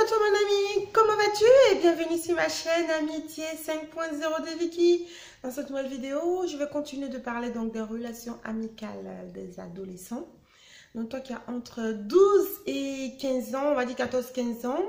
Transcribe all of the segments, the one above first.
à toi mon ami, comment vas-tu? Et bienvenue sur ma chaîne Amitié 5.0 de Vicky. Dans cette nouvelle vidéo, je vais continuer de parler donc des relations amicales des adolescents. Donc toi qui as entre 12 et 15 ans, on va dire 14-15 ans,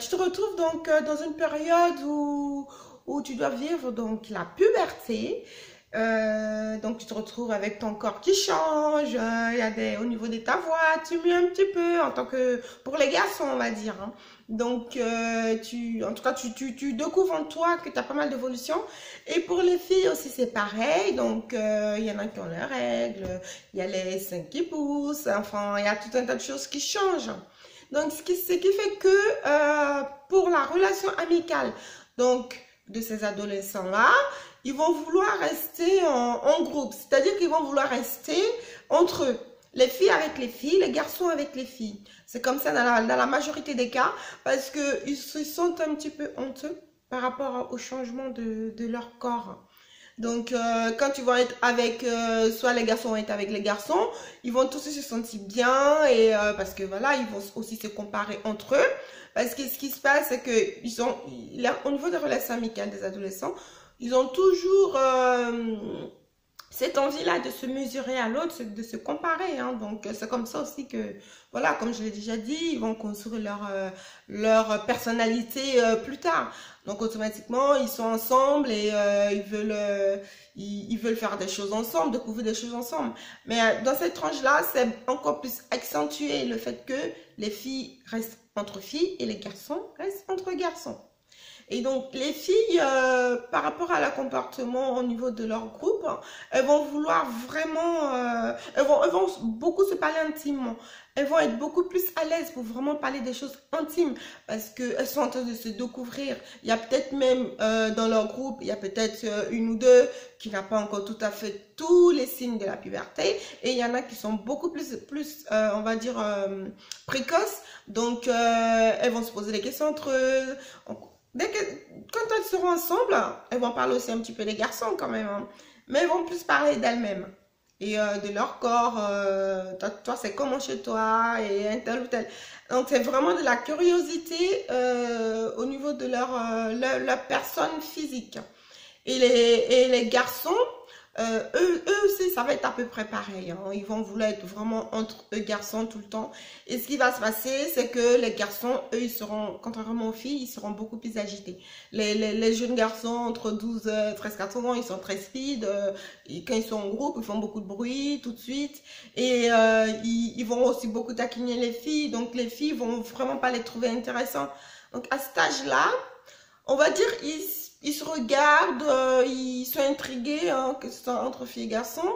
tu te retrouves donc dans une période où tu dois vivre donc la puberté. Donc tu te retrouves avec ton corps qui change, il y a au niveau de ta voix, tu mues un petit peu en tant que pour les garçons on va dire, hein. Donc en tout cas tu découvres en toi que tu as pas mal d'évolution. Et pour les filles aussi c'est pareil, donc il y en a qui ont leurs règles, il y a les seins qui poussent, enfin il y a tout un tas de choses qui changent. Donc ce qui fait que pour la relation amicale donc de ces adolescents là, ils vont vouloir rester en groupe, c'est-à-dire qu'ils vont vouloir rester entre eux, les filles avec les filles, les garçons avec les filles. C'est comme ça dans la majorité des cas, parce qu'ils se sentent un petit peu honteux par rapport au changement de leur corps. Donc, quand ils vont être avec, soit les garçons vont être avec les garçons, ils vont tous se sentir bien, et parce que voilà, ils vont aussi se comparer entre eux. Parce que ce qui se passe, c'est que au niveau des relations amicales des adolescents, ils ont toujours cette envie-là de se mesurer à l'autre, de se comparer, hein. Donc, c'est comme ça aussi que, voilà, comme je l'ai déjà dit, ils vont construire leur personnalité plus tard. Donc, automatiquement, ils sont ensemble et ils veulent faire des choses ensemble, découvrir des choses ensemble. Mais dans cette tranche-là, c'est encore plus accentué le fait que les filles restent entre filles et les garçons restent entre garçons. Et donc, les filles, par rapport à leur comportement au niveau de leur groupe, elles vont vouloir vraiment, elles vont beaucoup se parler intimement. Elles vont être beaucoup plus à l'aise pour vraiment parler des choses intimes parce qu'elles sont en train de se découvrir. Il y a peut-être même dans leur groupe, il y a peut-être une ou deux qui n'a pas encore tout à fait tous les signes de la puberté et il y en a qui sont beaucoup plus on va dire, précoces. Donc, elles vont se poser des questions entre eux. Quand elles seront ensemble, elles vont parler aussi un petit peu des garçons quand même, hein. Mais elles vont plus parler d'elles-mêmes et de leur corps. Toi, c'est comment chez toi et un tel ou tel. Donc, c'est vraiment de la curiosité au niveau de leur personne physique. Et les garçons, eux aussi, ça va être à peu près pareil, hein. Ils vont vouloir être vraiment entre eux garçons tout le temps. Et ce qui va se passer, c'est que les garçons, eux, ils seront, contrairement aux filles, ils seront beaucoup plus agités. Les jeunes garçons entre 12, 13, 14 ans, ils sont très speed. Et quand ils sont en groupe, ils font beaucoup de bruit tout de suite. Et ils vont aussi beaucoup taquiner les filles. Donc, les filles vont vraiment pas les trouver intéressants. Donc, à cet âge-là, on va dire, ils se regardent, ils sont intrigués, hein, que ce soit entre filles et garçons.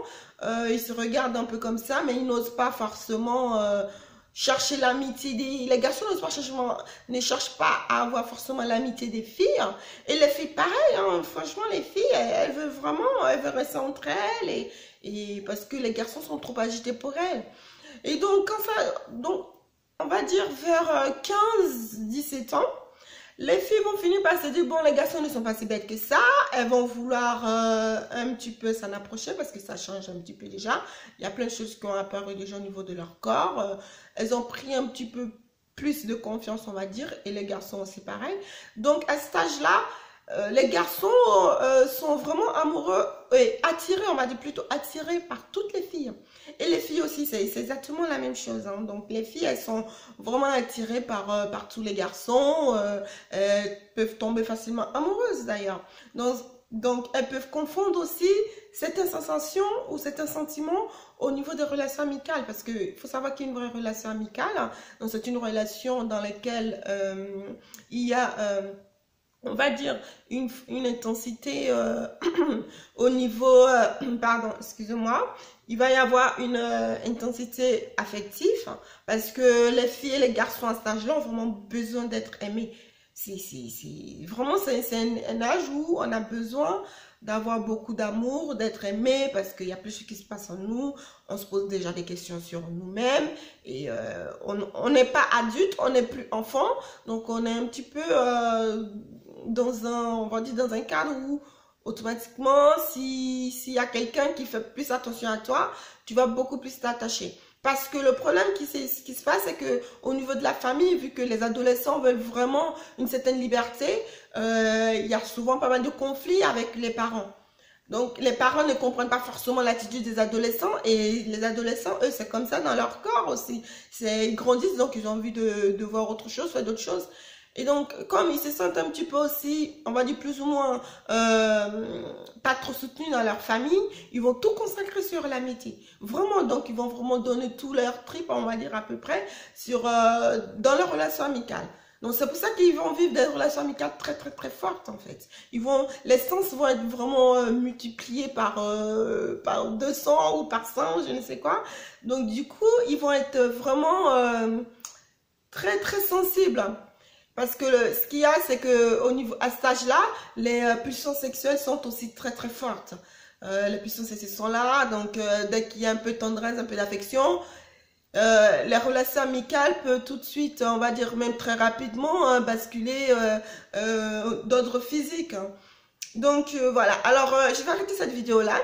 Ils se regardent un peu comme ça, mais ils n'osent pas forcément chercher l'amitié les garçons ne cherchent pas à avoir forcément l'amitié des filles. Et les filles, pareil, hein, franchement, les filles, elles veulent rester entre elles, et parce que les garçons sont trop agités pour elles. Et donc, on va dire vers 15-17 ans, les filles vont finir par se dire, bon, les garçons ne sont pas si bêtes que ça. Elles vont vouloir un petit peu s'en approcher parce que ça change un petit peu déjà. Il y a plein de choses qui ont apparu déjà au niveau de leur corps. Elles ont pris un petit peu plus de confiance, on va dire. Et les garçons aussi pareil. Donc, à cet âge-là, les garçons sont vraiment amoureux et attirés, on va dire plutôt attirés par toutes les filles. Et les filles aussi, c'est exactement la même chose, hein. Donc, les filles, elles sont vraiment attirées par tous les garçons. Elles peuvent tomber facilement amoureuses, d'ailleurs. Donc, elles peuvent confondre aussi certaines sensations ou certains sentiments au niveau des relations amicales. Parce qu'il faut savoir qu'il y a une vraie relation amicale. Donc, c'est une relation dans laquelle il y a... on va dire une intensité au niveau, pardon, excusez-moi, il va y avoir une intensité affective parce que les filles et les garçons à cet âge-là ont vraiment besoin d'être aimés. Vraiment, c'est un âge où on a besoin d'avoir beaucoup d'amour, d'être aimé parce qu'il y a plus ce qui se passe en nous. On se pose déjà des questions sur nous-mêmes et on n'est pas adulte, on n'est plus enfant, donc on est un petit peu on va dire dans un cadre où automatiquement, s'il y a quelqu'un qui fait plus attention à toi, tu vas beaucoup plus t'attacher. Parce que le problème qui se passe, c'est que au niveau de la famille, vu que les adolescents veulent vraiment une certaine liberté, il y a souvent pas mal de conflits avec les parents. Donc, les parents ne comprennent pas forcément l'attitude des adolescents et les adolescents, eux, c'est comme ça dans leur corps aussi. Ils grandissent, donc ils ont envie de voir autre chose, faire d'autres choses. Et donc, comme ils se sentent un petit peu aussi, on va dire plus ou moins, pas trop soutenus dans leur famille, ils vont tout consacrer sur l'amitié. Vraiment, donc ils vont vraiment donner tout leur trip, on va dire à peu près, dans leur relation amicale. Donc c'est pour ça qu'ils vont vivre des relations amicales très très très fortes en fait. Les sens vont être vraiment multipliés par 200 ou par 100, je ne sais quoi. Donc du coup, ils vont être vraiment très très sensibles. Parce que ce qu'il y a, c'est que à cet âge-là, les pulsions sexuelles sont aussi très très fortes. Les pulsions sexuelles sont là, donc dès qu'il y a un peu de tendresse, un peu d'affection, les relations amicales peuvent tout de suite, on va dire même très rapidement, basculer d'ordre physique. Donc voilà, alors je vais arrêter cette vidéo-là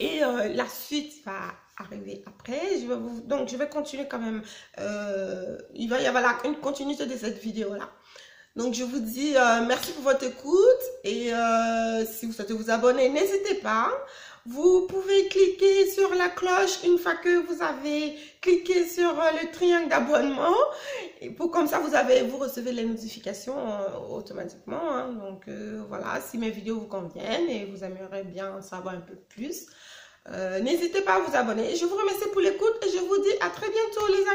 et la suite va arriver après. Donc je vais continuer quand même, il va y avoir une continuité de cette vidéo-là. Donc je vous dis merci pour votre écoute et si vous souhaitez vous abonner, n'hésitez pas. Vous pouvez cliquer sur la cloche une fois que vous avez cliqué sur le triangle d'abonnement. Et comme ça, vous recevez les notifications automatiquement. Hein. Donc voilà, si mes vidéos vous conviennent et vous aimeriez bien en savoir un peu plus, n'hésitez pas à vous abonner. Je vous remercie pour l'écoute et je vous dis à très bientôt les amis.